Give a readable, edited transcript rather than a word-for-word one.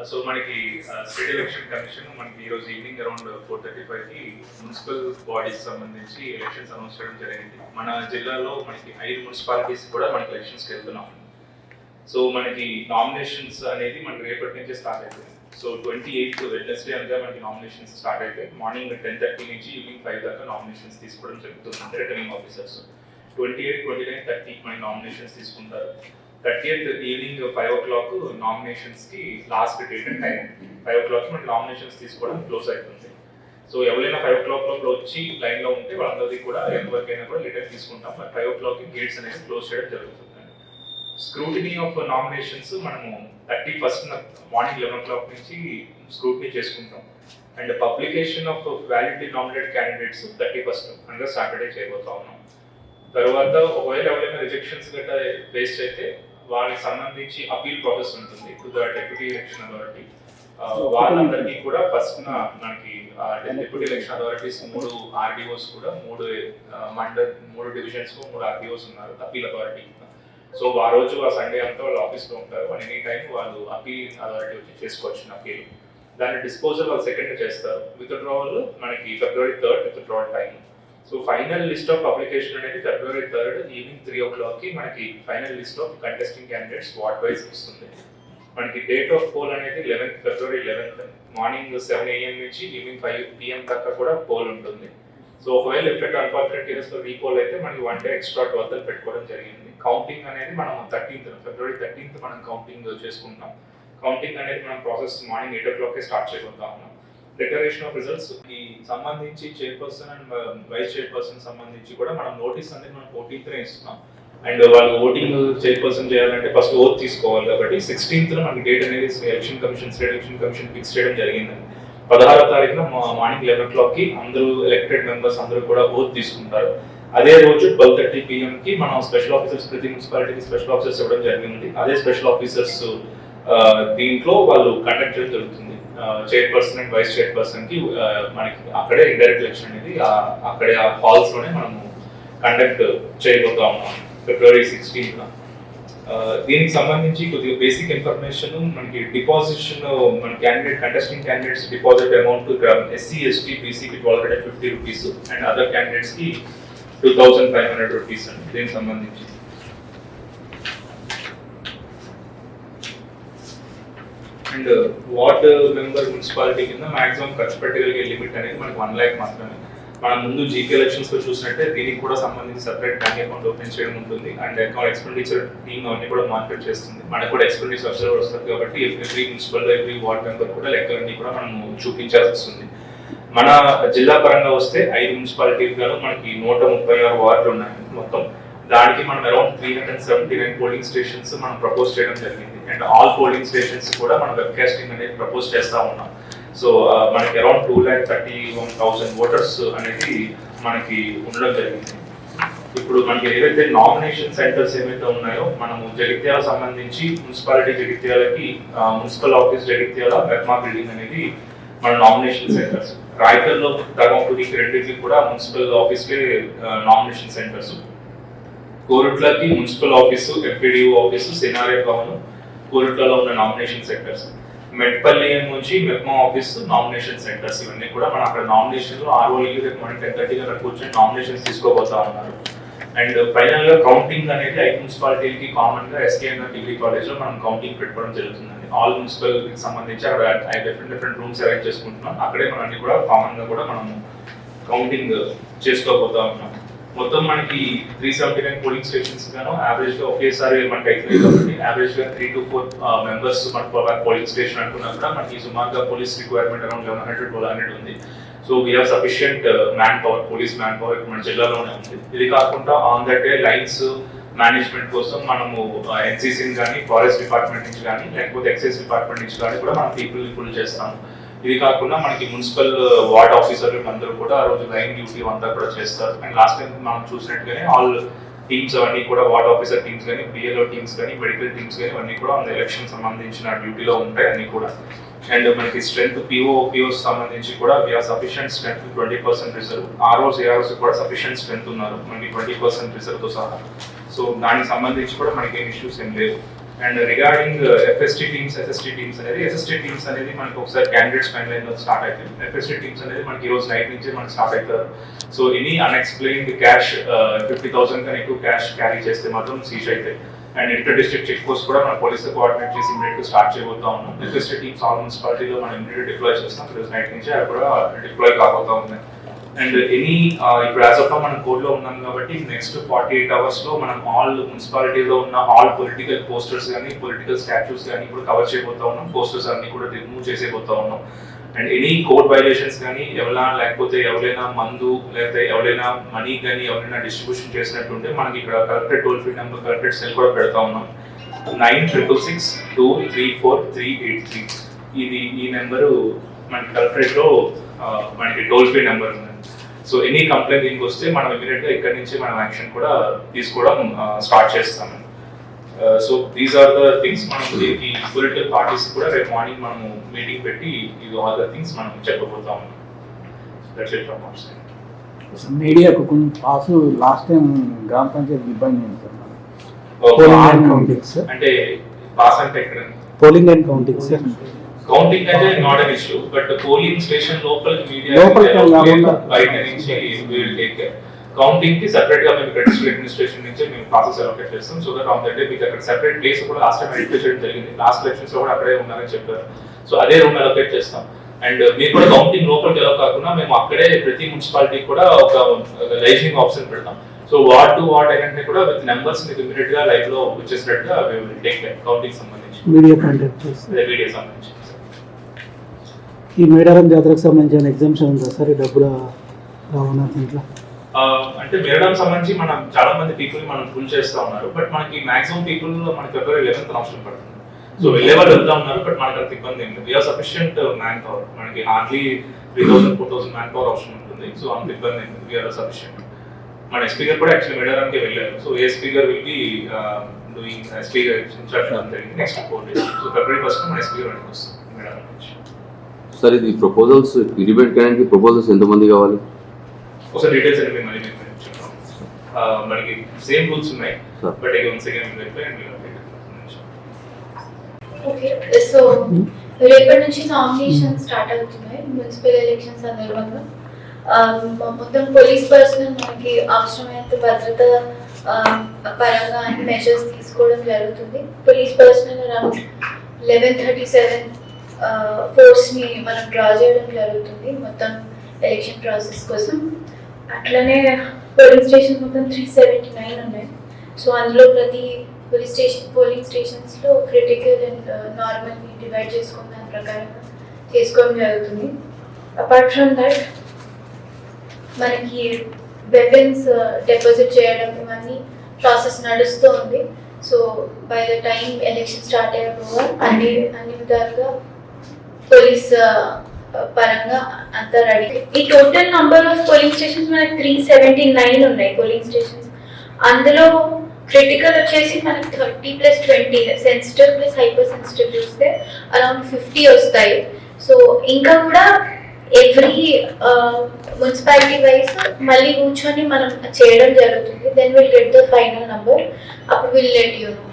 So మనకి state election commission మనకి ఈరోజు ఈవినింగ్ అరౌండ్ 4:35కి మున్సిపల్ బాడీస్ సంబంధించి ఎలక్షన్స్ అనౌన్స్ చేయడం జరిగింది. మన జిల్లాలో మనకి 5 మున్సిపాలిటీస్ కూడా మనకి ఎలక్షన్స్కి వెళ్తున్నాం. సో మనకి నామినేషన్స్ అనేది మనకి రేపటి నుంచే స్టార్ట్ అవుతుంది. సో 28th వెడ్నెస్డే అనగా మనకి నామినేషన్స్ స్టార్ట్ అయితే మార్నింగ్ 10:30 నుంచి ఈవినింగ్ 5 దాకా నామినేషన్స్ తీసుకోవడం జరుగుతుంది రిటర్నింగ్ ఆఫీసర్స్. 28, 29, 30 మనకి నామినేషన్స్ తీసుకుంటారు. 30th ఈవినింగ్ 5 o'clock నామినేషన్స్కి last date and time. 5 o'clock మనకి నామినేషన్స్ తీసుకోవడం క్లోజ్ అవుతుంది. సో ఎవరైనా 5 o'clock లోపల వచ్చి లైన్లో ఉంటే వాళ్ళందరికీ కూడా ఎంతవరకు అయినా కూడా రిటర్న్ తీసుకుంటాం. 5 o'clock గేట్స్ అనేది క్లోజ్ చేయడం జరుగుతుంది. స్క్రూటినీ ఆఫ్ నామినేషన్స్ మనము 31st మార్నింగ్ 11 o'clock నుంచి స్క్రూటినీ చేసుకుంటాం. And publication of validly nominated candidates 31st అనగా సాటర్డే చేయబోతా ఉన్నాం. తర్వాత ఒకవేళ ఎవరైనా రిజెక్షన్స్ గట్రా బేస్డ్ అయితే వాళ్ళకి సంబంధించి అపీల్ ప్రాసెస్ ఉంటుంది to the deputy election authority. వాళ్ళందరికీ కూడా ఫస్ట్ మనకి డెప్యూటీ ఎలక్షన్ అథారిటీస్ 3 RDOs కూడా 3 డివిజన్స్ 3 RDOs ఉన్నారు అపీల్ అథారిటీ. సో ఆ రోజు ఆ సండే అంతా వాళ్ళు ఆఫీస్లో ఉంటారు. ఎనీ టైం వాళ్ళు అపీల్ అథారిటీ వచ్చి చేసుకోవచ్చు అపీల్. దాన్ని డిస్పోజల్ వాళ్ళు సెకండ్ చేస్తారు. విత్డ్రావల్ మనకి February 3rd withdrawal time. So final list of application అనేది February 3rd ఈవినింగ్ 3 o'clockకి మనకి final list of contesting candidates ward wise వస్తుంది. మనకి డేట్ ఆఫ్ పోల్ అనేది February 11th మార్నింగ్ 7 AM నుంచి ఈవినింగ్ 5 PM దాకా కూడా పోల్ ఉంటుంది. సో ఒకవేళ ఎఫెక్ట్ అన్ఫార్చునేట్ కేసులో రీపోల్ అయితే మనకి 1 day ఎక్స్ట్రా 12 పెట్టుకోవడం జరిగింది. కౌంటింగ్ అనేది మనం February 13th మనం కౌంటింగ్ చేసుకుంటాం. కౌంటింగ్ అనేది మనం ప్రాసెస్ మార్నింగ్ 8 o'clockకే స్టార్ట్ చేయబోతా ఉన్నాం. డిక్లరేషన్ ఆఫ్ రిజల్ట్స్ ఈ సంబంధించి చైర్పర్సన్ అండ్ వైస్ చైర్పర్సన్ సంబంధించి కూడా మనం నోటీస్ అనేది మనం 14th ఇస్తున్నాం. అండ్ వాళ్ళు ఓటింగ్ చైర్పర్సన్ చేయాలంటే ఫస్ట్ ఓత్ తీసుకోవాలి కాబట్టి 16th మనకి డేట్ అనేది స్టేట్ ఎలక్షన్ కమిషన్ ఫిక్స్ చేయడం జరిగిందండి. 16వ తారీఖున మార్నింగ్ 11 o'clockకి అందరూ ఎలక్టెడ్ మెంబర్స్ అందరూ కూడా ఓత్ తీసుకుంటారు. అదే రోజు 12:30 PMకి మనం స్పెషల్ ఆఫీసర్స్ ప్రతి మున్సిపాలిటీకి స్పెషల్ ఆఫీసర్స్ ఇవ్వడం జరిగింది. అదే స్పెషల్ ఆఫీసర్స్ దీంట్లో వాళ్ళు కండక్ట్ చేయడం జరుగుతుంది. చైర్పర్సన్ అండ్ వైస్ చైర్పర్సన్కి మనకి అక్కడే ఇండైరెక్ట్ ఎలక్షన్ అనేది అక్కడే ఆ హాల్స్లోనే మనము కండక్ట్ చేయబోతా ఉన్నాం February 16th. దీనికి సంబంధించి కొద్దిగా బేసిక్ ఇన్ఫర్మేషన్ మనకి డిపాజిషన్ మన contesting candidates deposit amount SC, ST, BCకి 1250 rupees అండ్ అదర్ క్యాండిడేట్స్కి 2500 rupees అండి. దీనికి సంబంధించి అండ్ వార్డ్ మెంబర్ మున్సిపాలిటీ కింద మాక్సిమం ఖర్చు పెట్టగలిగే లిమిట్ అనేది మనకి 1 lakh మాత్రమే. మనం ముందు జీపీ ఎలక్షన్స్ లో చూసినట్టే దీనికి కూడా సంబంధించి సెపరేట్ బ్యాంక్ అకౌంట్ ఓపెన్ చేయడం ఉంటుంది. అండ్ అకౌంట్ ఎక్స్పెండిచర్ టీమ్ అన్ని కూడా మానిటర్ చేస్తుంది. మనకు కూడా ఎక్స్పెండిచర్ అబ్జర్వర్ వస్తుంది కాబట్టి every municipal every ward member కూడా లెక్కలన్నీ కూడా మనం చూపించాల్సి వస్తుంది. మన జిల్లా పరంగా వస్తే 5 మున్సిపాలిటీలలో మనకి 136 వార్డులు ఉన్నాయి మొత్తం. దానికి మనం అరౌండ్ 379 పోలింగ్ స్టేషన్స్ మనం ప్రపోజ్ చేయడం జరిగింది. అండ్ ఆల్ పోలింగ్ స్టేషన్స్ కూడా మనం వెబ్కాస్టింగ్ అనేది ప్రపోజ్ చేస్తా ఉన్నాం. సో మనకి అరౌండ్ 2,31,000 ఓటర్స్ అనేది మనకి ఉండడం జరిగింది. ఇప్పుడు మనకి ఏదైతే నామినేషన్ సెంటర్స్ ఏవైతే ఉన్నాయో మనము జగిత్యాల సంబంధించి మున్సిపాలిటీ జగిత్యాలకి municipal office Jagtial MEPMA building అనేది మన నామినేషన్ సెంటర్స్. రాయకల్లో ధర్మపురికి రెండింటికి కూడా మున్సిపల్ ఆఫీస్లే నామినేషన్ సెంటర్స్. కోరుట్లకి మున్సిపల్ ఆఫీసు, FPDO ఆఫీసు, సెనారే భవన్ కోరుట్లలో ఉన్న నామినేషన్ సెంటర్స్. మెట్పల్లి నుంచి మెప్మా ఆఫీస్ నామినేషన్ సెంటర్స్. ఇవన్నీ కూడా మనం అక్కడ నామినేషన్లో ROలకి రేపు మనం 10:30 అక్కడ కూర్చొని నామినేషన్స్ తీసుకోబోతా ఉన్నారు. అండ్ ఫైనల్ గా కౌంటింగ్ అనేది 5 మున్సిపాలిటీలకి కామన్ గా SKNR డిగ్రీ కాలేజ్ లో మనం కౌంటింగ్ పెట్టుకోవడం జరుగుతుందండి. ఆల్ మున్సిపల్ సంబంధించి అక్కడ డిఫరెంట్ రూమ్స్ అరేంజ్ చేసుకుంటున్నాం. అక్కడే మనం అన్ని కూడా కామన్ గా కూడా మనం కౌంటింగ్ చేసుకోబోతా ఉన్నాం. మొత్తం మనకి 379 పోలింగ్ స్టేషన్స్ గాను యావరేజ్ గా ఒకేసారి మనకి అవుతుంది కాబట్టి యావరేజ్ గా 3 to 4 మెంబర్స్ మన పోలింగ్ స్టేషన్ అనుకున్నా కూడా మనకి సుమారుగా పోలీస్ రిక్వైర్మెంట్ అరౌండ్ 1100-1200 ఉంది. So we have sufficient man power, police man power మన జిల్లాలోనే ఉంది. ఇది కాకుండా on that day lines management కోసం మనము NCC కానీ ఫారెస్ట్ డిపార్ట్మెంట్ నుంచి కానీ లేకపోతే ఎక్సైజ్ డిపార్ట్మెంట్ నుంచి కానీ కూడా మనం పీపుల్ని ఫుల్ చేస్తాము. ఇది కాకుండా మనకి మున్సిపల్ వార్డ్ ఆఫీసర్లు అందరూ కూడా ఆ రోజు లైన్ డ్యూటీ అంతా కూడా చేస్తారు. అండ్ లాస్ట్ టైం మనం చూసినట్టుగానే ఆల్ టీమ్స్ అవన్నీ కూడా వార్డ్ ఆఫీసర్ టీమ్స్ కానీ, BLO టీమ్స్ కానీ, మెడికల్ టీమ్స్ కానీ అన్నీ కూడా அந்த ఎలక్షన్ సంబంధించిన డ్యూటీలో ఉంటాయి అన్నీ కూడా. అండ్ మనకి స్ట్రెంత్ POs సంబంధించి కూడా we have sufficient strength 20% reserve. ROs, AROs కూడా సఫిషియంట్ స్ట్రెంత్ ఉన్నారు మనకి 20% రిజర్వ్తో సహా. సో దానికి సంబంధించి కూడా మనకి ఏం ఇష్యూస్ ఏం లేవు. And regarding FST teams, SST teams అనేది, ఎస్ఎస్టీ టీమ్స్ అనేది మనకి ఒకసారి క్యాండిడేట్స్ ఫైనల్ అయిన స్టార్ట్ అవుతుంది. ఎఫ్ఎస్టీ టీమ్స్ అనేది మనకి ఈ రోజు నైట్ నుంచి మనకి స్టార్ట్ అవుతారు. సో ఎనీ అన్ఎక్స్ప్లెయిన్డ్ క్యాష్ 50,000 కన్నా ఎక్కువ క్యాష్ క్యారీ చేస్తే మాత్రం సీజ్ అవుతాయి. And inter district check post కూడా మన పోలీసులు కోఆర్డినేట్ చేసి ఇమీడియట్ స్టార్ట్ చేయబోతా ఉన్నాం. ఎఫ్ఎస్టీ టీమ్స్ ఆల్ మున్సిపాలిటీలో మనం ఇమీడియట్ డిప్లాయ్ చేస్తాం. ఈరోజు నైట్ నుంచి అవి కూడా డిప్లాయ్ కాబోతా ఉన్నాయి. అండ్ ఎనీ ఇప్పుడు యాజ్ ఆఫ్ మనం కోడ్లో ఉన్నాం కాబట్టి నెక్స్ట్ 48 hours లో మనం ఆల్ మున్సిపాలిటీలో ఉన్న ఆల్ పొలిటికల్ పోస్టర్స్ కానీ పొలిటికల్ స్టాచ్యూస్ కానీ కూడా కవర్ చేయబోతా ఉన్నాం. పోస్టర్స్ అన్ని కూడా రిమూవ్ చేసేపోతా ఉన్నాం. అండ్ ఎనీ కోడ్ వైలేషన్స్ కానీ ఎవరైనా మందు లేకపోతే ఎవరైనా మనీ కానీ ఎవరైనా డిస్ట్రిబ్యూషన్ చేసినట్టుంటే మనకి ఇక్కడ collectorate toll free number, collectorate cell కూడా పెడతా ఉన్నాం. 9666234383. ఈ నెంబరు మనకి కలెక్టరేట్లో మనకి టోల్ ఫ్రీ నెంబర్ ఉంది. సో ఎనీ కంప్లైంట్ దీనికి వస్తే మనం ఇమీడియట్గా ఇక్కడ నుంచి మనం యాక్షన్ కూడా తీసుకోవడం స్టార్ట్ చేస్తాము. So these are the things. మనం దీనికి పొలిటికల్ పార్టీస్ కూడా రేపు మార్నింగ్ మనము మీటింగ్ పెట్టి ఇది ఆల్ ద థింగ్స్ మనం చెప్పబోతాము. That's it from our side. మీడియాకు కొంచెం పాస్ లాస్ట్ టైం గ్రామ పంచాయతీ ఇబ్బంది అయింది సార్. అంటే పాస్ అంటే ఎక్కడ? Polling and counting sir. Counting అంటే not an issue, but polling station లోపల మీడియా బయట నుంచి విల్ టేక్ కేర్. కౌంటింగ్ కి సెపరేట్ గా మేము డిస్ట్రిక్ట్ అడ్మినిస్ట్రేషన్ నుంచి మేము ప్రాసెస్ అలొకేట్ చేస్తాం. So that on that day మీకు అక్కడ సెపరేట్ ప్లేస్ కూడా లాస్ట్ టైం ఐడెంటిఫై చేయడం జరిగింది. లాస్ట్ ఎలక్షన్స్ లో కూడా అక్కడే ఉన్నారని చెప్పారు. సో అదే రూమ్ అలొకేట్ చేస్తాం. అండ్ మీరు కూడా కౌంటింగ్ లోపలికి ఎలా కాకుండా మేము అక్కడే ప్రతి మున్సిపాలిటీ కూడా ఒక లైజనింగ్ ఆప్షన్ పెడతాం. సో వార్డ్ టు వార్డ్ అయినట్టు కూడా విత్ నెంబర్స్ మీకు ఇమీడియట్ గా లైవ్ లో వచ్చేసినట్టుగా మేము టేక్ కేర్. కౌంటింగ్ సంబంధించి మీడియా కాంటాక్ట్ చేస్తాం. మీడియా సంబంధించి ఈ మేడారం జాతరకు సంబంధించిన ఎగ్జామ్షన్ ఉందా సార్? డబ్బులు రావనా దీంట్లో? అంటే మేడారం సంబంధించి మనం చాలా మంది పీపుల్ మనం ఫుల్ చేస్తా ఉన్నారు. బట్ మనకి మాక్సిమం పీపుల్ మనకి ఫిబ్రవరి 11th అవసరం పడుతుంది. సో వెళ్ళే వాళ్ళు వెళ్తా ఉన్నారు. బట్ మనకి అంత ఇబ్బంది ఏం లేదు. We're sufficient man power. మనకి హార్డ్లీ 3,000-4,000 మ్యాన్ పవర్ అవసరం ఉంటుంది. సో అంత ఇబ్బంది ఏం లేదు. We're sufficient. మన ఎస్పీ గారు కూడా యాక్చువల్లీ మేడారంకి వెళ్ళారు. సో ఎస్పీ గారు విల్ బి డూయింగ్ ఎస్పీ గారు instruction next 4 days. So February 1st మన ఎస్పీ గారు వెనక్కి వస్తాం మేడారం నుంచి. సార్ ఇది ప్రపోజల్స్ డిబేట్ చేయడానికి ప్రపోజల్స్ ఎంతమంది కావాలి? ఒకసారి డీటెయిల్స్ అనేవి మళ్ళీ నేను చెప్తాను. మనకి సేమ్ రూల్స్ ఉన్నాయి. But once again verify and okay. So రేపటి నుంచి నామినేషన్ స్టార్ట్ అవుతున్నాయి మున్సిపల్ ఎలక్షన్ సందర్భంగా. మొత్తం పోలీస్ పర్సనల్ మనకి అవసరమైనంత భద్రత పరంగా అన్ని మెజర్స్ తీసుకోవడం జరుగుతుంది. పోలీస్ పర్సనల్ అరౌండ్ 1137 ఫోర్స్ ని మనం డ్రా చేయడం జరుగుతుంది మొత్తం ఎలక్షన్ ప్రాసెస్ కోసం. అట్లనే పోలింగ్ స్టేషన్ మొత్తం 379 ఉన్నాయి. సో అందులో ప్రతి పోలింగ్ స్టేషన్స్ లో క్రిటికల్ అండ్ నార్మల్ ని డివైడ్ చేసుకున్న దాని ప్రకారంగా చేసుకోవడం జరుగుతుంది. అపార్ట్ ఫ్రమ్ దట్ మనకి వెపన్స్ డిపాజిట్ చేయడం ఇవన్నీ ప్రాసెస్ నడుస్తూ ఉంది. So by the time election start అయ్యేప్పుడు అన్ని విధాలుగా పోలీస్ పరంగా అంతా రెడీ. ఈ total number of polling stations మనకి 379 ఉన్నాయి పోలింగ్ స్టేషన్స్. అందులో క్రిటికల్ వచ్చేసి మనకి 30+20, సెన్సిటివ్ ప్లస్ హైపర్ సెన్సిటివ్ చూస్తే అరౌండ్ 50 వస్తాయి. సో ఇంకా కూడా ఎవ్రీ మున్సిపాలిటీ వైజ్ మళ్ళీ కూర్చొని మనం చేయడం జరుగుతుంది. Then will get the final number. అప్పుడు విల్ లెట్ యూ నో.